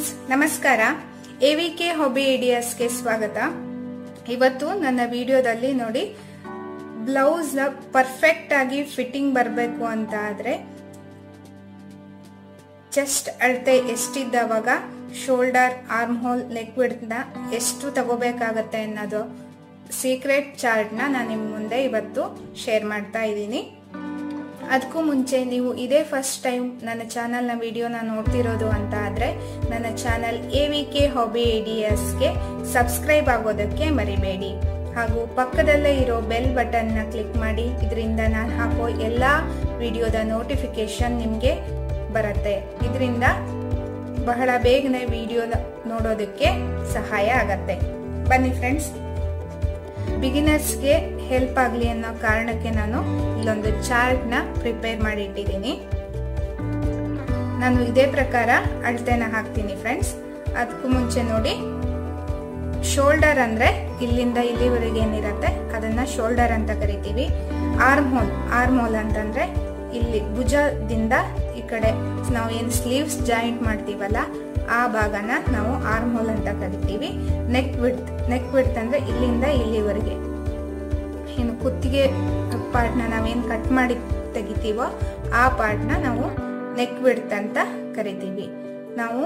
Friends, ನಮಸ್ಕಾರ. AVK hobby ಐಡಿಯಾಸ್ಗೆ ಸ್ವಾಗತ. ಇವತ್ತು ನನ್ನ ವಿಡಿಯೋದಲ್ಲಿ ನೋಡಿ, ಬ್ಲೌಸ್ ಪರ್ಫೆಕ್ಟ್ ಆಗಿ ಫಿಟ್ಟಿಂಗ್ ಬರಬೇಕು ಅಂತ ಆದ್ರೆ ಚೆಸ್ಟ್ ಅಳತೆ ಎಷ್ಟಿದ್ದವಾಗ shoulder, arm hole, neck width ನ ಎಷ್ಟು ತಗೋಬೇಕಾಗತ್ತೆ ಅನ್ನೋದು ಸೀಕ್ರೆಟ್ ಚಾರ್ಟ್ ನ ನಾನು ನಿಮ್ಮ ಮುಂದೆ ಇವತ್ತು ಶೇರ್ ಮಾಡ್ತಾ ಇದ್ದೀನಿ. ಅದಕ್ಕೂ ಮುಂಚೆ ನೀವು ಇದೇ ಫಸ್ಟ್ ಟೈಮ್ ನನ್ನ ಚಾನಲ್ ನ ವಿಡಿಯೋನ ನೋಡ್ತಿರೋದು ಅಂತ ಆದ್ರೆ ನನ್ನ ಚಾನಲ್ ಎವಿಕೆ ಹಾಬಿ ಐಡಿಯಾಸ್ಗೆ ಸಬ್ಸ್ಕ್ರೈಬ್ ಆಗೋದಕ್ಕೆ ಮರಿಬೇಡಿ. ಹಾಗೂ ಪಕ್ಕದಲ್ಲೇ ಇರೋ ಬೆಲ್ ಬಟನ್ ನ ಕ್ಲಿಕ್ ಮಾಡಿ. ಇದರಿಂದ ನಾನು ಹಾಕೋ ಎಲ್ಲಾ ವಿಡಿಯೋದ ನೋಟಿಫಿಕೇಶನ್ ನಿಮ್ಗೆ ಬರುತ್ತೆ. ಇದರಿಂದ ಬಹಳ ಬೇಗನೆ ವಿಡಿಯೋ ನೋಡೋದಕ್ಕೆ ಸಹಾಯ ಆಗತ್ತೆ. ಬನ್ನಿ ಫ್ರೆಂಡ್ಸ್, ಬಿಗಿನರ್ಸ್ಗೆ ಹೆಲ್ಪ್ ಆಗಲಿ ಅನ್ನೋ ಕಾರಣಕ್ಕೆ ನಾನು ಇಲ್ಲೊಂದು ಚಾರ್ಟ್ ನ ಪ್ರಿಪೇರ್ ಮಾಡಿ ಇಟ್ಟಿದ್ದೀನಿ. ನಾನು ಇದೇ ಪ್ರಕಾರ ಅಳತೆನ ಹಾಕ್ತೀನಿ ಫ್ರೆಂಡ್ಸ್. ಅದಕ್ಕೂ ಮುಂಚೆ ನೋಡಿ, ಶೋಲ್ಡರ್ ಅಂದ್ರೆ ಇಲ್ಲಿಂದ ಇಲ್ಲಿವರೆಗೆ ಏನಿರತ್ತೆ ಅದನ್ನ ಶೋಲ್ಡರ್ ಅಂತ ಕರಿತೀವಿ. ಆರ್ಮ್ ಹೋಲ್ ಅಂತಂದ್ರೆ ಇಲ್ಲಿ ಭುಜದಿಂದ ಈ ಕಡೆ ನಾವು ಏನ್ ಸ್ಲೀವ್ಸ್ ಜಾಯಿಂಟ್ ಮಾಡ್ತೀವಲ್ಲ ಆ ಭಾಗನ ನಾವು ಆರ್ಮ್ ಹೋಲ್ ಅಂತ ಕರಿತೀವಿ. ನೆಕ್ ವಿಡ್ತ್ ಅಂದ್ರೆ ಇಲ್ಲಿಂದ ಇಲ್ಲಿವರೆಗೆ ಇನ್ನು ಕುತ್ತಿಗೆ ಪಾರ್ಟ್ ನ ನಾವೇನ್ ಕಟ್ ಮಾಡಿ ತೆಗಿತೀವೋ ಆ ಪಾರ್ಟ್ ನ ನಾವು ನೆಕ್ ವಿಡ್ತ್ ಅಂತ ಕರಿತೀವಿ. ನಾವು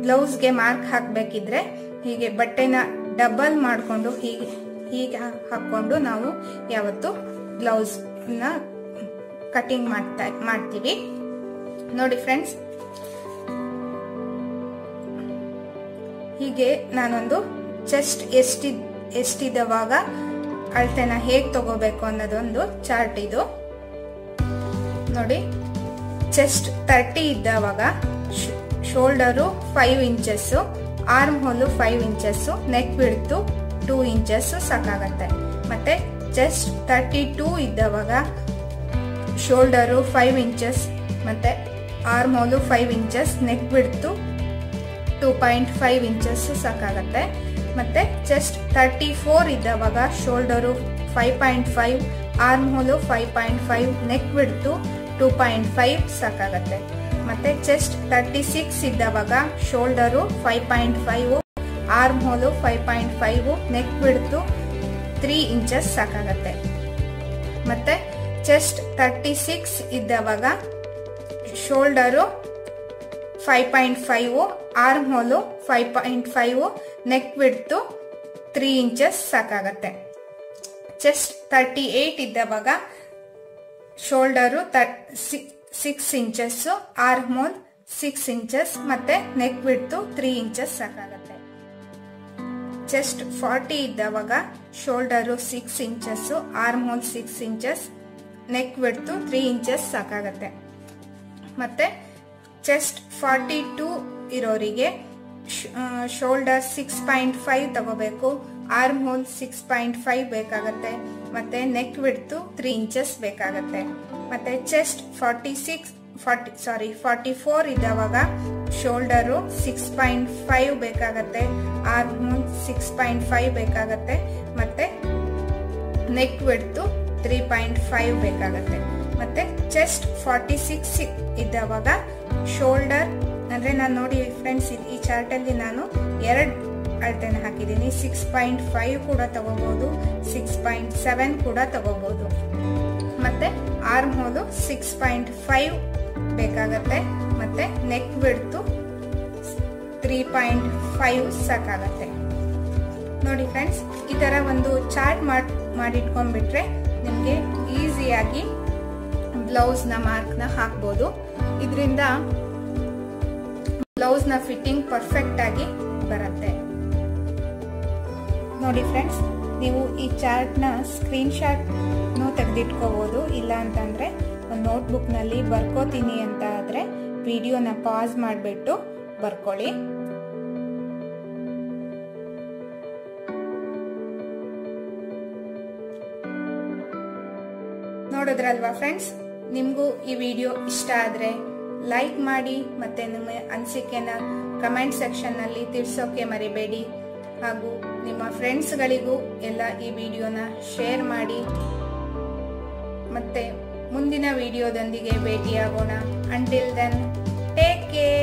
ಬ್ಲೌಸ್ಗೆ ಮಾರ್ಕ್ ಹಾಕ್ಬೇಕಿದ್ರೆ ಹೀಗೆ ಬಟ್ಟೆನ ಡಬಲ್ ಮಾಡ್ಕೊಂಡು ಹೀಗೆ ಹಾಕೊಂಡು ನಾವು ಯಾವತ್ತು ಬ್ಲೌಸ್ ನ ಕಟಿಂಗ್ ಮಾಡ್ತೀವಿ. ನೋಡಿ ಫ್ರೆಂಡ್ಸ್, ಹೀಗೆ ನಾನೊಂದು ಚೆಸ್ಟ್ ಎಷ್ಟಿದ್ದವಾಗ ಅಳತೆನ ಹೇಗ್ ತಗೋಬೇಕು ಅನ್ನೋದೊಂದು ಚಾರ್ಟ್ ಇದು. ನೋಡಿ, ಚೆಸ್ಟ್ 30 ಇದ್ದವಾಗ ಶೋಲ್ಡರು 5 ಇಂಚಸ್, ಆರ್ಮ್ ಹೋಲು 5 ಇಂಚಸ್, ನೆಕ್ ವಿಡ್ತು 2 ಇಂಚಸ್ ಸಾಕಾಗತ್ತೆ. ಮತ್ತೆ ಚೆಸ್ಟ್ 32 ಇದ್ದವಾಗ ಶೋಲ್ಡರು 5 ಇಂಚಸ್ ಮತ್ತೆ ಆರ್ಮ್ ಹೋಲು 5 ಇಂಚಸ್, ನೆಕ್ ವಿಡ್ತು 2.5 ಇಂಚಸ್ ಸಾಕಾಗತ್ತೆ. ಮತ್ತೆ ಚೆಸ್ಟ್ 34 ಇದ್ದವಾಗ ಶೋಲ್ಡರು 5.5, ಆರ್ಮ್ ಹೋಲು 5.5, ನೆಕ್ ವಿಡ್ತು 2.5 ಸಾಕಾಗತ್ತೆ. ಮತ್ತೆ ಚೆಸ್ಟ್ 36 ಇದ್ದವಾಗ ಶೋಲ್ಡರು 5.5, ಆರ್ಮ್ ಹೋಲು 5.5, ನೆಕ್ ವಿಡ್ತು 3 ಇಂಚಸ್ ಸಾಕಾಗತ್ತೆ. ಮತ್ತೆ ಚೆಸ್ಟ್ 36 ಇದ್ದವಾಗ ಶೋಲ್ಡರು 5.5, ಆರ್ಮ್ ಹೋಲು 5.5, ನೆಕ್ ವಿಡ್ತು 3 ಇಂಚಸ್ ಸಾಕಾಗತ್ತೆ. Chest 38 ಇದ್ದವಾಗ shoulder 6 inches, arm hole 6 inches ಮತ್ತೆ neck width 3 inches ಸಾಕಾಗತ್ತೆ. Chest 40 ಇದ್ದವಾಗ shoulder 6 inches, arm hole 6 inches, neck width 3 inches ಸಾಕಾಗತ್ತೆ. ಮತ್ತೆ ಚೆಸ್ಟ್ 42 ಇರೋರಿಗೆ ಶೋಲ್ಡರ್ 6.5 ತಗೋಬೇಕು, ಆರ್ಮ್ ಹೋಲ್ 6.5 ಬೇಕಾಗತ್ತೆ, ಮತ್ತೆ ನೆಕ್ ವಿಡ್ತು 3 ಇಂಚಸ್ ಬೇಕಾಗತ್ತೆ. ಮತ್ತೆ ಚೆಸ್ಟ್ 44 ಇದ್ದವಾಗ ಶೋಲ್ಡರು 6.5 ಬೇಕಾಗತ್ತೆ, ಆರ್ಮ್ ಹೋಲ್ 6.5 ಬೇಕಾಗತ್ತೆ, ಮತ್ತೆ ನೆಕ್ ವಿಡ್ತು 3.5 ಬೇಕಾಗತ್ತೆ. ಮತ್ತೆ ಚೆಸ್ಟ್ 46 ಇದ್ದವಾಗ ಶೋಲ್ಡರ್ ಅಂದ್ರೆ ನಾನು ನೋಡಿ ಫ್ರೆಂಡ್ಸ್, ಈ ಚಾರ್ಟ್ ಅಲ್ಲಿ ನಾನು 2 ಅಳತೆನ ಹಾಕಿದ್ದೀನಿ. 6.5 ಕೂಡ ತಗೋಬಹುದು, 6.7 ಕೂಡ ತಗೋಬಹುದು. ಮತ್ತೆ ಆರ್ಮ್ ಹೋಲು 6.5 ಬೇಕಾಗತ್ತೆ, ಮತ್ತೆ ನೆಕ್ ವಿಡ್ತು 3.5 ಸಾಕಾಗತ್ತೆ. ನೋಡಿ ಫ್ರೆಂಡ್ಸ್, ಈ ತರ ಒಂದು ಚಾರ್ಟ್ ಮಾಡಿಟ್ಕೊಂಡ್ಬಿಟ್ರೆ ನಿಮ್ಗೆ ಈಸಿಯಾಗಿ ಬ್ಲೌಸ್ ನ ಮಾರ್ಕ್ ನ ಹಾಕ್ಬೋದು. ಇದರಿಂದ ಬ್ಲೌಸ್ ನ ಫಿಟ್ಟಿಂಗ್ ಪರ್ಫೆಕ್ಟ್ ಆಗಿ ಬರುತ್ತೆ. ನೋಡಿ ಫ್ರೆಂಡ್ಸ್, ನೀವು ಈ ಚಾರ್ಟ್ ನ ಸ್ಕ್ರೀನ್ ಶಾಟ್ ತೆಗೆದಿಟ್ಕೋಬಹುದು. ಇಲ್ಲ ಅಂತಂದ್ರೆ ಒಂದು ನೋಟ್ಬುಕ್ ನಲ್ಲಿ ಬರ್ಕೋತೀನಿ ಅಂತ ಆದ್ರೆ ವಿಡಿಯೋನ ಪಾಸ್ ಮಾಡಿಬಿಟ್ಟು ಬರ್ಕೊಳ್ಳಿ. ನೋಡಿದ್ರಲ್ವಾ ಫ್ರೆಂಡ್ಸ್, ನಿಮ್ಗೂ ಈ ವಿಡಿಯೋ ಇಷ್ಟ ಆದ್ರೆ ಲೈಕ್ ಮಾಡಿ ಮತ್ತೆ ನಿಮ್ಮ ಅನಿಸಿಕೆನ ಕಮೆಂಟ್ ಸೆಕ್ಷನ್ ನಲ್ಲಿ ತಿಳಿಸೋಕೆ ಮರಿಬೇಡಿ. ಹಾಗೂ ನಿಮ್ಮ ಫ್ರೆಂಡ್ಸ್ಗಳಿಗೂ ಎಲ್ಲ ಈ ವಿಡಿಯೋನ ಶೇರ್ ಮಾಡಿ. ಮತ್ತೆ ಮುಂದಿನ ವಿಡಿಯೋದೊಂದಿಗೆ ಭೇಟಿಯಾಗೋಣ. Until then, take care.